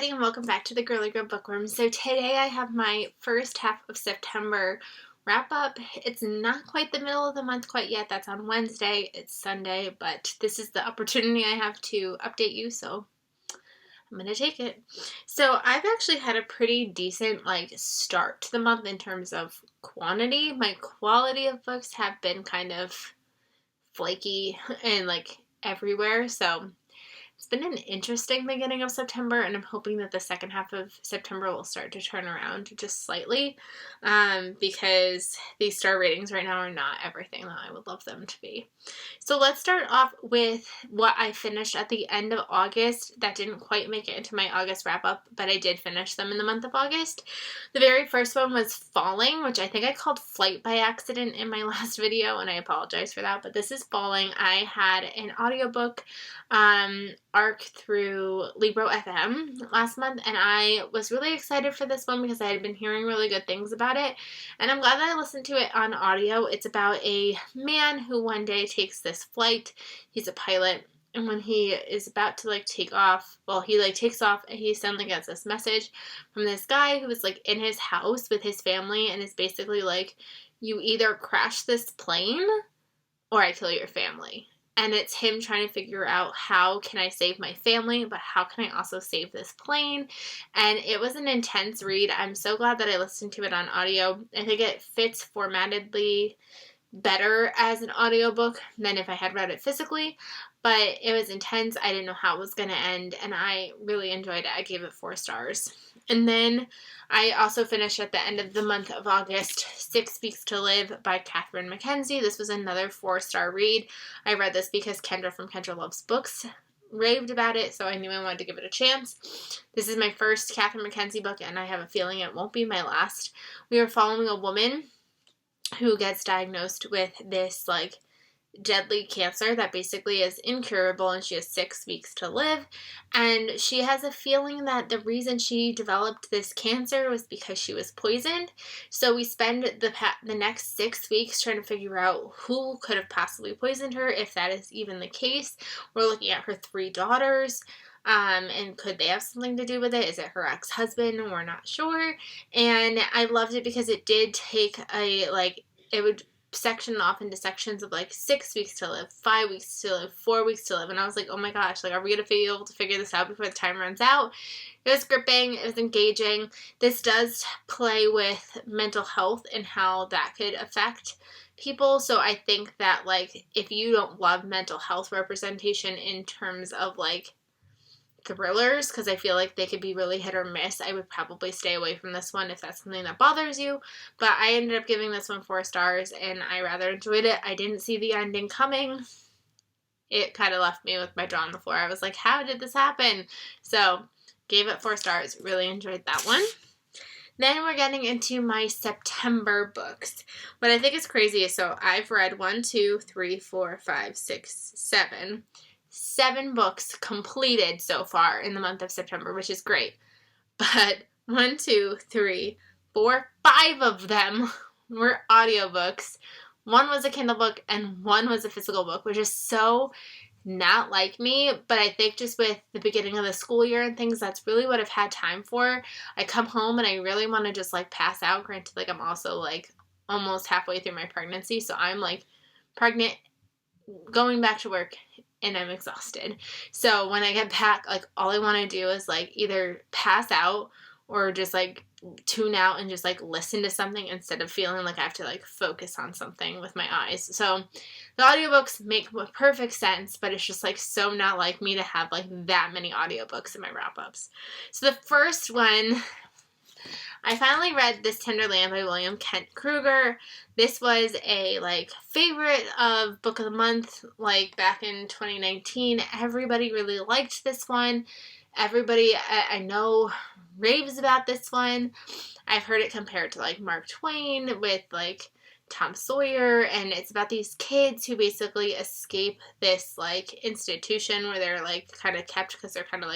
everybody, and welcome back to the Girly Girl Bookworm. So today I have my first half of September wrap up. It's not quite the middle of the month quite yet. That's on Wednesday. It's Sunday, but this is the opportunity I have to update you, so I'm going to take it. So I've actually had a pretty decent start to the month in terms of quantity. My quality of books have been kind of flaky and everywhere, so it's been an interesting beginning of September, and I'm hoping that the second half of September will start to turn around just slightly, because these star ratings right now are not everything that I would love them to be. So let's start off with what I finished at the end of August. That didn't quite make it into my August wrap-up, but I did finish them in the month of August. The very first one was Falling, which I think I called Flight by accident in my last video, and I apologize for that, but this is Falling. I had an audiobook arc through Libro FM last month, and I was really excited for this one because I had been hearing really good things about it, and I'm glad that I listened to it on audio. It's about a man who one day takes this flight. He's a pilot, and when he is about to take off, he takes off and he suddenly gets this message from this guy who was in his house with his family, and is basically you either crash this plane or I kill your family. And it's him trying to figure out, how can I save my family, but how can I also save this plane? And it was an intense read. I'm so glad that I listened to it on audio. I think it fits formatedly better as an audiobook than if I had read it physically, but it was intense. I didn't know how it was going to end, and I really enjoyed it. I gave it 4 stars. And then I also finished at the end of the month of August, 6 Weeks to Live by Catherine Mackenzie. This was another 4-star read. I read this because Kendra from Kendra Loves Books raved about it, so I knew I wanted to give it a chance. This is my first Catherine Mackenzie book, and I have a feeling it won't be my last. We are following a woman who gets diagnosed with this deadly cancer that basically is incurable, and she has 6 weeks to live, and she has a feeling that the reason she developed this cancer was because she was poisoned. So we spend the next 6 weeks trying to figure out who could have possibly poisoned her, if that is even the case. We're looking at her 3 daughters, and could they have something to do with it? Is it her ex-husband? We're not sure. And I loved it because it did take it would section off into sections of 6 weeks to live, 5 weeks to live, 4 weeks to live, and I was oh my gosh, are we gonna be able to figure this out before the time runs out? It was gripping, it was engaging. This does play with mental health and how that could affect people, so I think that if you don't love mental health representation in terms of thrillers, because I feel they could be really hit or miss, I would probably stay away from this one if that's something that bothers you. But I ended up giving this one 4 stars, and I rather enjoyed it. I didn't see the ending coming. It kind of left me with my jaw on the floor. I was how did this happen? So gave it 4 stars. Really enjoyed that one. Then we're getting into my September books. What I think is crazy is, so I've read 1, 2, 3, 4, 5, 6, 7 books completed so far in the month of September, which is great. But 1, 2, 3, 4, 5 of them were audiobooks. 1 was a Kindle book and 1 was a physical book, which is so not like me. But I think just with the beginning of the school year and things, that's really what I've had time for. I come home and I really want to just pass out. Granted, I'm also almost halfway through my pregnancy, so I'm pregnant, going back to work, and I'm exhausted. So when I get back, all I want to do is either pass out or just tune out and just listen to something instead of feeling I have to focus on something with my eyes. So the audiobooks make perfect sense, but it's just so not like me to have that many audiobooks in my wrap-ups. So the first one, I finally read this Tenderloin by William Kent Kruger. This was a favorite of book of the month back in 2019. Everybody really liked this one. Everybody I know raves about this one. I've heard it compared to Mark Twain with Tom Sawyer, and it's about these kids who basically escape this institution where they're kind of kept because they're kind of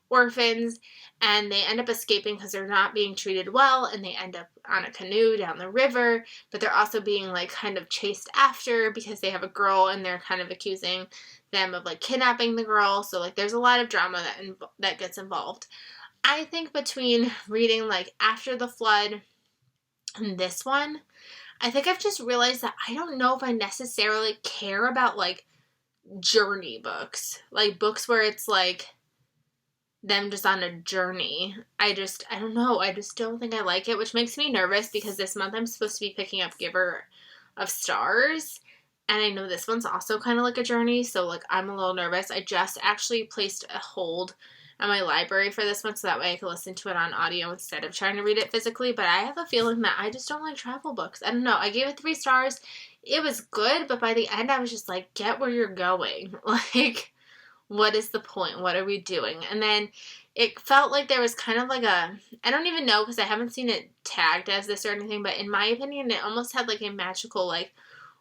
orphans, and they end up escaping because they're not being treated well, and they end up on a canoe down the river, but they're also being kind of chased after because they have a girl, and they're kind of accusing them of kidnapping the girl. So there's a lot of drama that gets involved. I think between reading like After the Flood and this one, I think I've just realized that I don't know if I necessarily care about like journey books. Like books where it's like them just on a journey. I don't know. I just don't think I like it, which makes me nervous because this month I'm supposed to be picking up Giver of Stars. And I know this one's also kind of like a journey, so like I'm a little nervous. I just actually placed a hold on my library for this one so that way I can listen to it on audio instead of trying to read it physically. But I have a feeling that I just don't like travel books. I don't know. I gave it 3 stars. It was good, but by the end I was just like, get where you're going. Like, what is the point? What are we doing? And then it felt like there was kind of like I don't even know because I haven't seen it tagged as this or anything, but in my opinion, it almost had like a magical like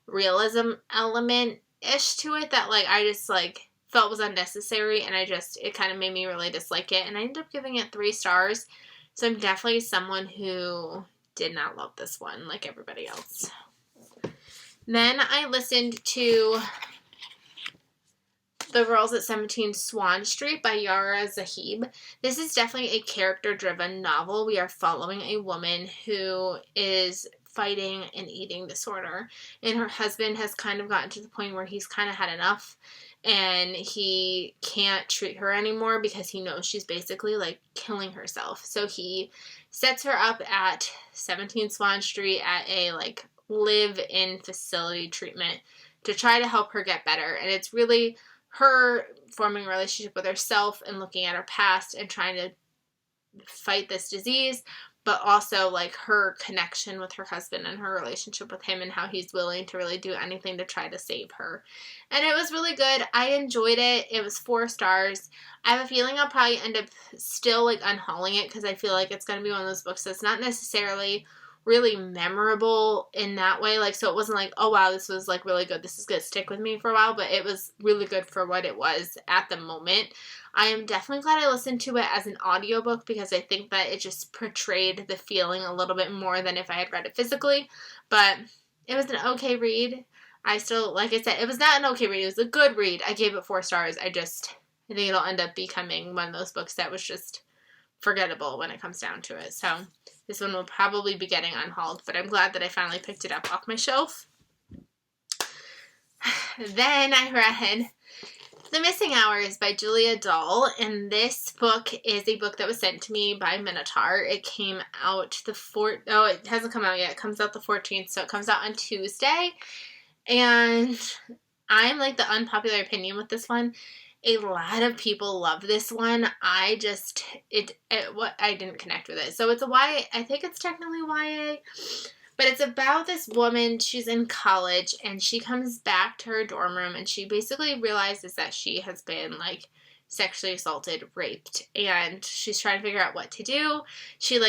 realism element-ish to it that like I just like felt was unnecessary, and it kind of made me really dislike it, and I ended up giving it 3 stars. So I'm definitely someone who did not love this one like everybody else. Then I listened to The Girls at 17 Swan Street by Yara Zahib. This is definitely a character-driven novel. We are following a woman who is fighting an eating disorder, and her husband has kind of gotten to the point where he's kind of had enough, and he can't treat her anymore because he knows she's basically like killing herself. So he sets her up at 17 Swan Street at a like live-in facility treatment to try to help her get better, and it's really her forming a relationship with herself and looking at her past and trying to fight this disease, but also like her connection with her husband and her relationship with him and how he's willing to really do anything to try to save her. And it was really good. I enjoyed it. It was 4 stars. I have a feeling I'll probably end up still like unhauling it because I feel like it's going to be one of those books that's not necessarily really memorable in that way. Like, so it wasn't like, oh wow, this was like really good, this is going to stick with me for a while, but it was really good for what it was at the moment. I am definitely glad I listened to it as an audiobook because I think that it just portrayed the feeling a little bit more than if I had read it physically. But it was an okay read. I still, like I said, it was not an okay read, it was a good read. I gave it 4 stars. I think it'll end up becoming one of those books that was just forgettable when it comes down to it. So this one will probably be getting unhauled, but I'm glad that I finally picked it up off my shelf. Then I read The Missing Hours by Julia Dahl, and this book is a book that was sent to me by Minotaur. It came out it hasn't come out yet. It comes out the 14th, so it comes out on Tuesday. And I'm like the unpopular opinion with this one. A lot of people love this one. I didn't connect with it. So it's a YA. I think it's technically YA, but it's about this woman. She's in college and she comes back to her dorm room and she basically realizes that she has been like sexually assaulted, raped, and she's trying to figure out what to do. She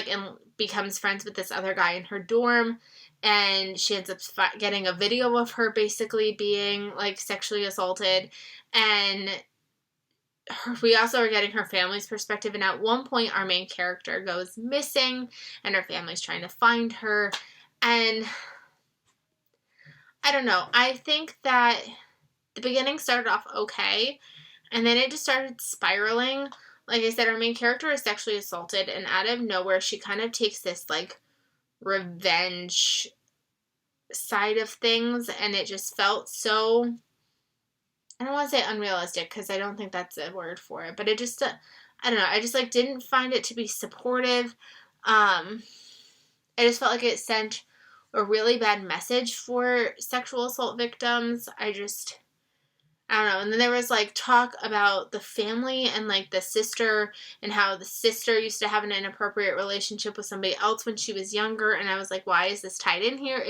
becomes friends with this other guy in her dorm, and she ends up getting a video of her basically being like sexually assaulted, and we also are getting her family's perspective, and at one point our main character goes missing and her family's trying to find her. And I don't know, I think that the beginning started off okay, and then it just started spiraling. Like I said, our main character is sexually assaulted, and out of nowhere she kind of takes this like revenge side of things, and it just felt so, I don't want to say unrealistic because I don't think that's a word for it, but it just, I don't know, I just like didn't find it to be supportive. I just felt like it sent a really bad message for sexual assault victims. I don't know. And then there was like talk about the family and like the sister and how the sister used to have an inappropriate relationship with somebody else when she was younger. And I was like, why is this tied in here?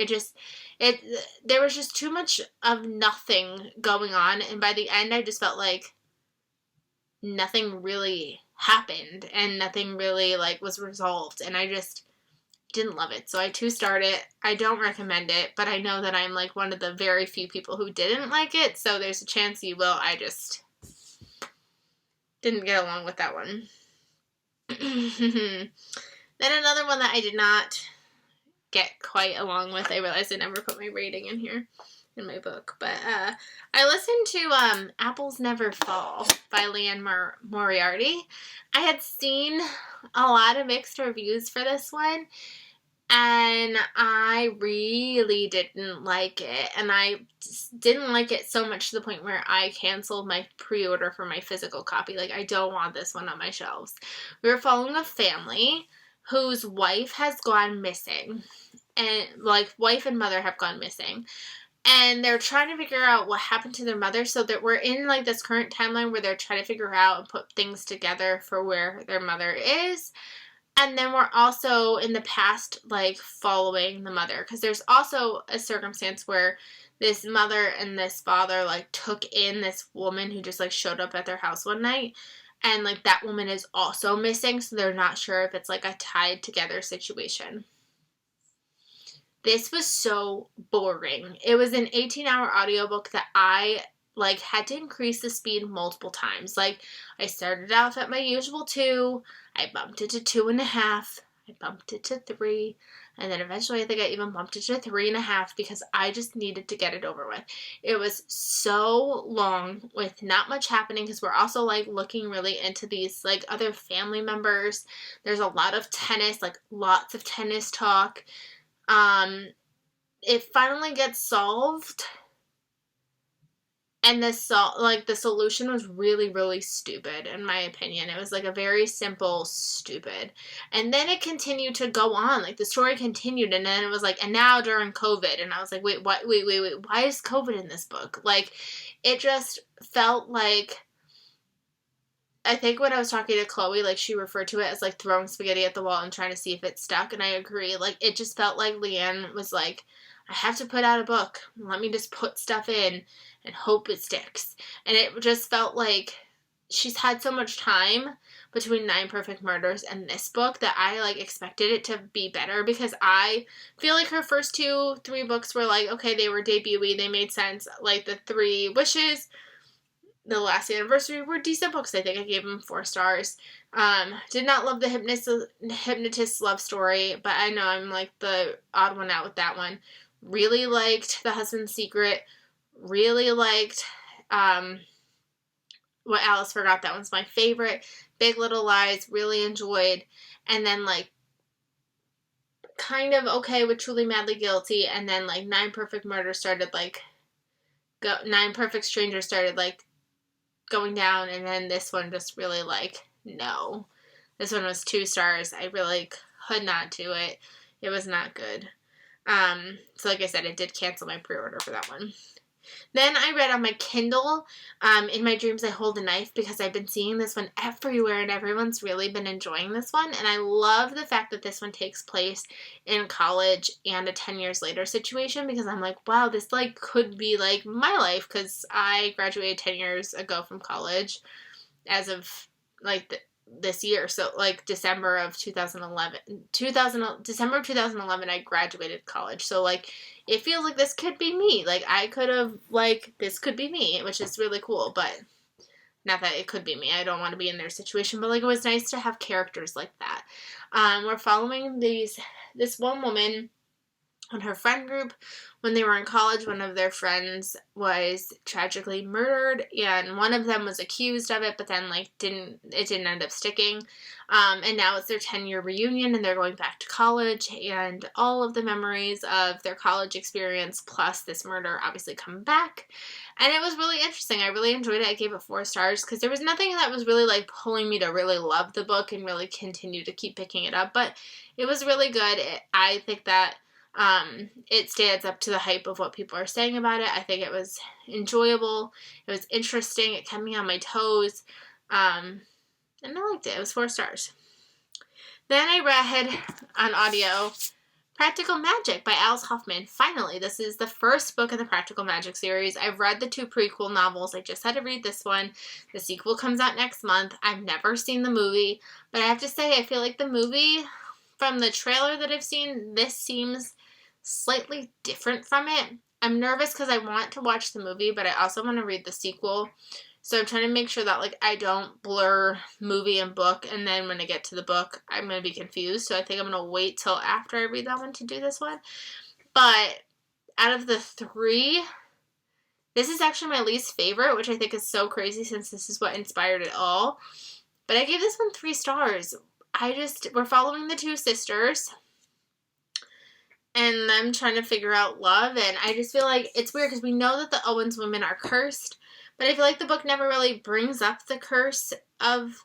There was just too much of nothing going on. And by the end, I just felt like nothing really happened and nothing really like was resolved. And I just didn't love it. So I 2-starred it. I don't recommend it, but I know that I'm like one of the very few people who didn't like it, so there's a chance you will. I just didn't get along with that one. Then another one that I did not get quite along with, I realized I never put my rating in here. in my book. But I listened to Apples Never Fall by Leanne Moriarty. I had seen a lot of mixed reviews for this one, and I really didn't like it. And I didn't like it so much to the point where I canceled my pre-order for my physical copy. Like, I don't want this one on my shelves. We were following a family whose wife has gone missing. And, like, wife and mother have gone missing. And they're trying to figure out what happened to their mother. So that we're in, like, this current timeline where they're trying to figure out and put things together for where their mother is. And then we're also in the past, like, following the mother. Because there's also a circumstance where this mother and this father, like, took in this woman who just, like, showed up at their house one night. And, like, that woman is also missing. So they're not sure if it's, like, a tied together situation. This was so boring. It was an 18-hour audiobook that I, like, had to increase the speed multiple times. Like, I started off at my usual 2. I bumped it to 2.5. I bumped it to 3. And then eventually I think I even bumped it to 3.5 because I just needed to get it over with. It was so long with not much happening because we're also, like, looking really into these, like, other family members. There's a lot of tennis, like, lots of tennis talk. It finally gets solved, and the solution was really, really stupid, in my opinion. It was, like, a very simple, stupid. And then it continued to go on. Like, the story continued, and then it was like, and now during COVID, and I was like, wait, what? Wait, why is COVID in this book? Like, it just felt like, I think when I was talking to Chloe, like, she referred to it as, like, throwing spaghetti at the wall and trying to see if it stuck, and I agree. Like, it just felt like Leanne was like, I have to put out a book. Let me just put stuff in and hope it sticks. And it just felt like she's had so much time between 9 Perfect Murders and this book that I, like, expected it to be better, because I feel like her first 2-3 books were, like, okay, they were debut-y, they made sense. Like, the 3 Wishes, The Last Anniversary were decent books. I think I gave them 4 stars. Did not love the hypnotist love story, but I know I'm, like, the odd one out with that one. Really liked The Husband's Secret. Really liked What Alice Forgot. That one's my favorite. Big Little Lies. Really enjoyed. And then, like, kind of okay with Truly Madly Guilty. And then, like, 9 Perfect Murders started, like, 9 Perfect Strangers started, like, going down. And then this one just really, like, no. This one was 2 stars. I really could not do it. It was not good. So like I said, I did cancel my pre-order for that one. Then I read on my Kindle, In My Dreams I Hold a Knife, because I've been seeing this one everywhere and everyone's really been enjoying this one. And I love the fact that this one takes place in college and a 10 years later situation, because I'm like, wow, this, like, could be, like, my life, because I graduated 10 years ago from college as of, like, this year. So, like, December of 2011, I graduated college. So, like, it feels like this could be me. Like, I could have, like, this could be me, which is really cool. But not that it could be me. I don't want to be in their situation. But, like, it was nice to have characters like that. We're following this one woman on her friend group. When they were in college, one of their friends was tragically murdered, and one of them was accused of it, but then, like, didn't end up sticking. And now it's their 10-year reunion, and they're going back to college, and all of the memories of their college experience plus this murder obviously come back. And it was really interesting. I really enjoyed it. I gave it 4 stars because there was nothing that was really, like, pulling me to really love the book and really continue to keep picking it up. But it was really good. I think that it stands up to the hype of what people are saying about it. I think it was enjoyable. It was interesting. It kept me on my toes. And I liked it. It was 4 stars. Then I read on audio Practical Magic by Alice Hoffman. Finally, this is the first book in the Practical Magic series. I've read the 2 prequel novels. I just had to read this one. The sequel comes out next month. I've never seen the movie, but I have to say, I feel like the movie, from the trailer that I've seen, this seems slightly different from it. I'm nervous because I want to watch the movie, but I also want to read the sequel. So I'm trying to make sure that, like, I don't blur movie and book, and then when I get to the book, I'm going to be confused. So I think I'm going to wait till after I read that one to do this one. But out of the 3 This is actually my least favorite, which I think is so crazy since this is what inspired it all. But I gave this one 3 stars. We're following the 2 sisters and them trying to figure out love, and I just feel like it's weird because we know that the Owens women are cursed, but I feel like the book never really brings up the curse of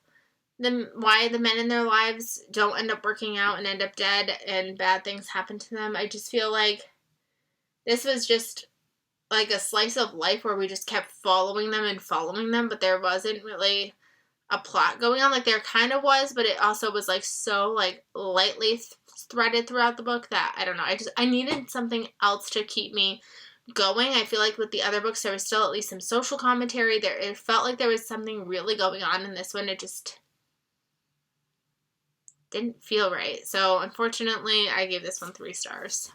why the men in their lives don't end up working out and end up dead and bad things happen to them. I just feel like this was just like a slice of life where we just kept following them, but there wasn't really a plot going on. Like, there kind of was, but it also was like so like lightly threaded throughout the book that I don't know. I needed something else to keep me going. I feel like with the other books there was still at least some social commentary. It felt like there was something really going on in this one. It just didn't feel right. So unfortunately, I gave this one 3 stars.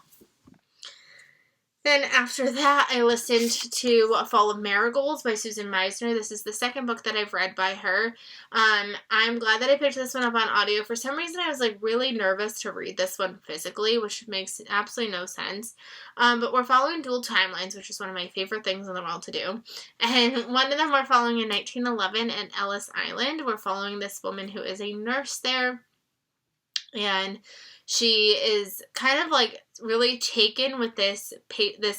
Then after that, I listened to A Fall of Marigolds by Susan Meisner. This is the second book that I've read by her. I'm glad that I picked this one up on audio. For some reason, I was like really nervous to read this one physically, which makes absolutely no sense. But we're following dual timelines, which is one of my favorite things in the world to do. And one of them we're following in 1911 and Ellis Island. We're following this woman who is a nurse there. And she is kind of like really taken with this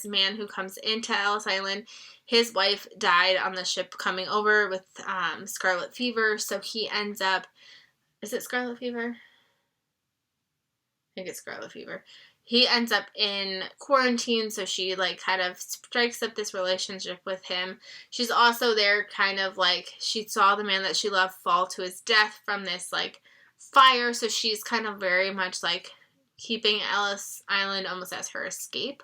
man who comes into Ellis Island. His wife died on the ship coming over with scarlet fever, so he ends up... Is it scarlet fever? I think it's scarlet fever. He ends up in quarantine, so she like kind of strikes up this relationship with him. She's also there kind of like, she saw the man that she loved fall to his death from this like fire, so she's kind of very much like keeping Ellis Island almost as her escape.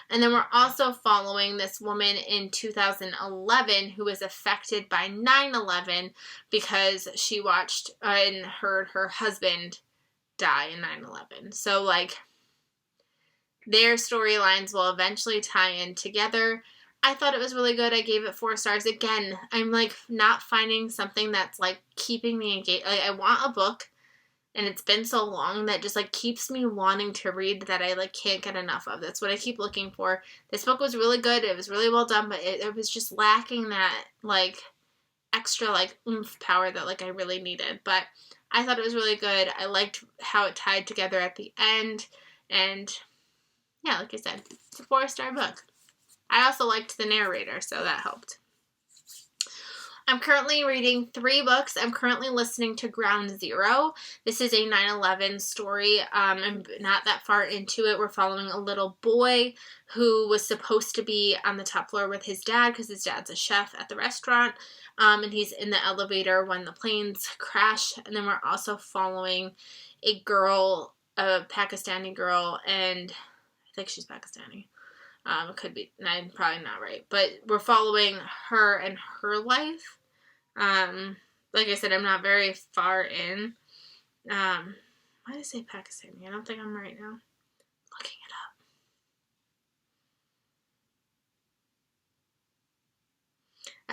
And then we're also following this woman in 2011 who was affected by 9/11 because she watched and heard her husband die in 9/11. So like their storylines will eventually tie in together. I thought it was really good. I gave it 4 stars. Again, I'm like not finding something that's like keeping me engaged. Like, I want a book, and it's been so long that just like keeps me wanting to read that I like can't get enough of. That's what I keep looking for. This book was really good. It was really well done, but it was just lacking that like extra like oomph power that like I really needed. But I thought it was really good. I liked how it tied together at the end, and yeah, like I said, it's a 4-star book. I also liked the narrator, so that helped. I'm currently reading 3 books. I'm currently listening to Ground Zero. This is a 9/11 story. I'm not that far into it. We're following a little boy who was supposed to be on the top floor with his dad because his dad's a chef at the restaurant. And he's in the elevator when the planes crash. And then we're also following a girl, a Pakistani girl, and I think she's Pakistani. It could be, I'm probably not right, but we're following her and her life. Like I said, I'm not very far in. Why did I say Pakistani? I don't think I'm right now. Looking it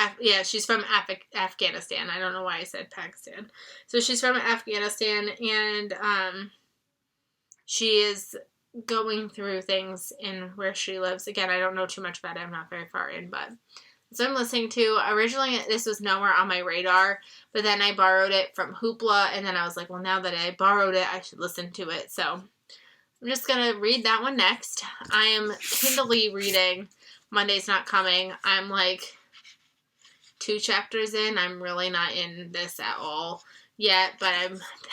up. Yeah, she's from Afghanistan. I don't know why I said Pakistan. So she's from Afghanistan, and she is going through things in where she lives. Again, I don't know too much about it. I'm not very far in, but so I'm listening to. Originally, this was nowhere on my radar, but then I borrowed it from Hoopla, and then I was like, well, now that I borrowed it, I should listen to it. So I'm just going to read that one next. I am Kindle-y reading Monday's Not Coming. I'm like 2 chapters in. I'm really not in this at all yet, but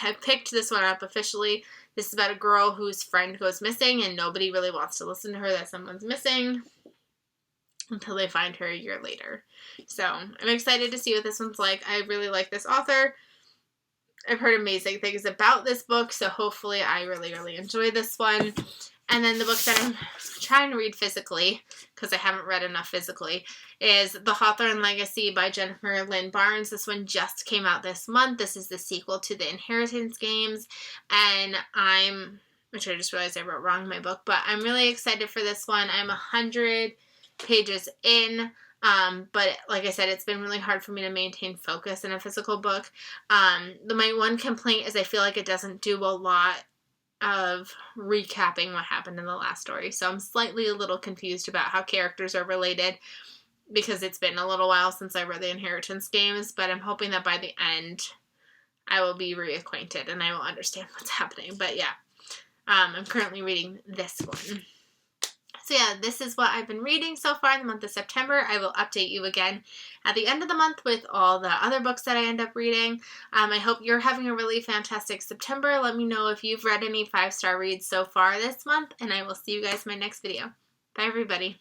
I've picked this one up officially. This is about a girl whose friend goes missing, and nobody really wants to listen to her that someone's missing until they find her a year later. So I'm excited to see what this one's like. I really like this author. I've heard amazing things about this book, so hopefully I really, really enjoy this one. And then the book that I'm trying to read physically, because I haven't read enough physically, is The Hawthorne Legacy by Jennifer Lynn Barnes. This one just came out this month. This is the sequel to the Inheritance Games, and which I just realized I wrote wrong in my book, but I'm really excited for this one. I'm 100 pages in, but like I said, it's been really hard for me to maintain focus in a physical book. My one complaint is I feel like it doesn't do a lot of recapping what happened in the last story, so I'm slightly a little confused about how characters are related. because it's been a little while since I read the Inheritance Games, but I'm hoping that by the end I will be reacquainted and I will understand what's happening. But yeah, I'm currently reading this one. So yeah, this is what I've been reading so far in the month of September. I will update you again at the end of the month with all the other books that I end up reading. I hope you're having a really fantastic September. Let me know if you've read any 5-star reads so far this month, and I will see you guys in my next video. Bye, everybody.